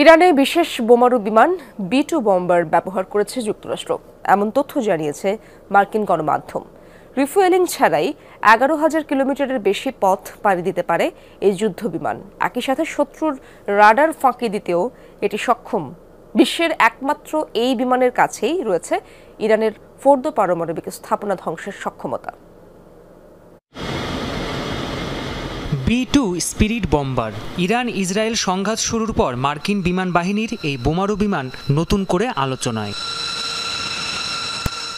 ইরানে বিশেষ বোমারু বিমান B-2 বম্বার ব্যবহার করেছে যুক্তরাষ্ট্র, এমন তথ্য জানিয়েছে মার্কিন গণমাধ্যম। রিফুয়েলিং ছাড়াই 11,000 কিলোমিটারের বেশি পথ পাড়ি দিতে পারে এই যুদ্ধ বিমান। একই সাথে শত্রুর রাডার ফাঁকি দিতেও এটি সক্ষম। বিশ্বের একমাত্র এই বিমানের কাছেই রয়েছে ইরানের ফোর্দো পারমাণবিক স্থাপনা ধ্বংসের সক্ষমতা। B-2 spirit bomber. Iran Israel সংঘাত শুরুর পর মার্কিন বিমান বাহিনীর এই বোমারু বিমান নতুন করে আলোচনায়।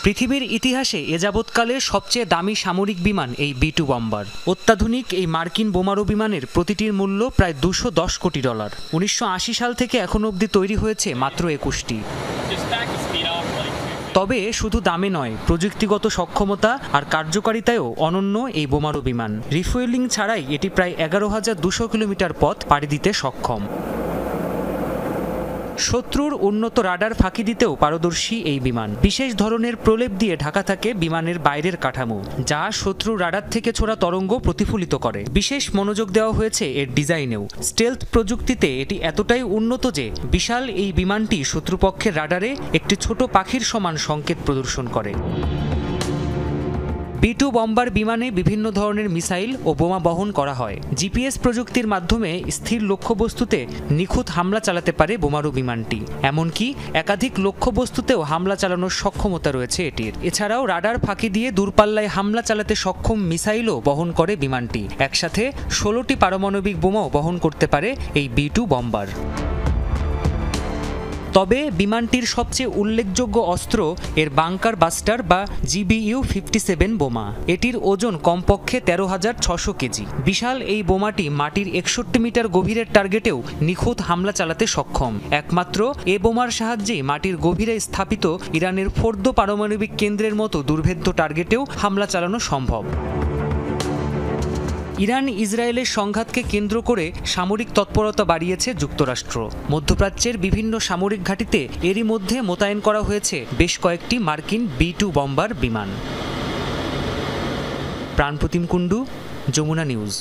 পৃথিবীর ইতিহাসে এ যাবৎকালের সবচেয়ে দামি সামরিক বিমান এই B-2 বম্বার। অত্যাধুনিক এই মার্কিন বোমারু বিমানের প্রতিটির মূল্য প্রায় $210 কোটি। 1980 সাল থেকে এখন অবধি তৈরি হয়েছে মাত্র 21টি। তবে শুধু দামে নয়, প্রযুক্তিগত সক্ষমতা আর কার্যকারিতায়ও অনন্য এই বোমারু বিমান। রিফুয়েলিং ছাড়াই এটি প্রায় 11,200 কিলোমিটার পথ পাড়ি দিতে সক্ষম। শত্রুর উন্নত রাডার ফাঁকি দিতেও পারদর্শী এই বিমান। বিশেষ ধরনের প্রলেপ দিয়ে ঢাকা থাকে বিমানের বাইরের কাঠামো, যা শত্রুর রাডার থেকে ছোড়া তরঙ্গ প্রতিফলিত করে। বিশেষ মনোযোগ দেওয়া হয়েছে এর ডিজাইনেও। স্টেলথ প্রযুক্তিতে এটি এতটাই উন্নত যে বিশাল এই বিমানটি শত্রুপক্ষের রাডারে একটি ছোট পাখির সমান সংকেত প্রদর্শন করে। B-2 বম্বার বিমানে বিভিন্ন ধরনের মিসাইল ও বোমা বহন করা হয়। GPS প্রযুক্তির মাধ্যমে স্থির লক্ষ্যবস্তুতে নিখুঁত হামলা চালাতে পারে বোমারু বিমানটি। এমনকি একাধিক লক্ষ্যবস্তুতেও হামলা চালানোর সক্ষমতা রয়েছে এটির। এছাড়াও রাডার ফাঁকি দিয়ে দূরপাল্লায় হামলা চালাতে সক্ষম মিসাইলও বহন করে বিমানটি। একসাথে 16টি পারমাণবিক বোমাও বহন করতে পারে এই B-2 বম্বার। তবে বিমানটির সবচেয়ে উল্লেখযোগ্য অস্ত্র এর বাংকার বাস্টার বা GBU-57 বোমা। এটির ওজন কমপক্ষে 13,600 কেজি। বিশাল এই বোমাটি মাটির 61 মিটার গভীরের টার্গেটেও নিখুঁত হামলা চালাতে সক্ষম। একমাত্র এ বোমার সাহায্যেই মাটির গভীরে স্থাপিত ইরানের ফোর্দো পারমাণবিক কেন্দ্রের মতো দুর্ভেদ্য টার্গেটেও হামলা চালানো সম্ভব। ইরান ইসরায়েলের সংঘাতকে কেন্দ্র করে সামরিক তৎপরতা বাড়িয়েছে যুক্তরাষ্ট্র। মধ্যপ্রাচ্যের বিভিন্ন সামরিক ঘাঁটিতে এরই মধ্যে মোতায়েন করা হয়েছে বেশ কয়েকটি মার্কিন B-2 বম্বার বিমান। প্রাণপ্রতিম কুণ্ডু, যমুনা নিউজ।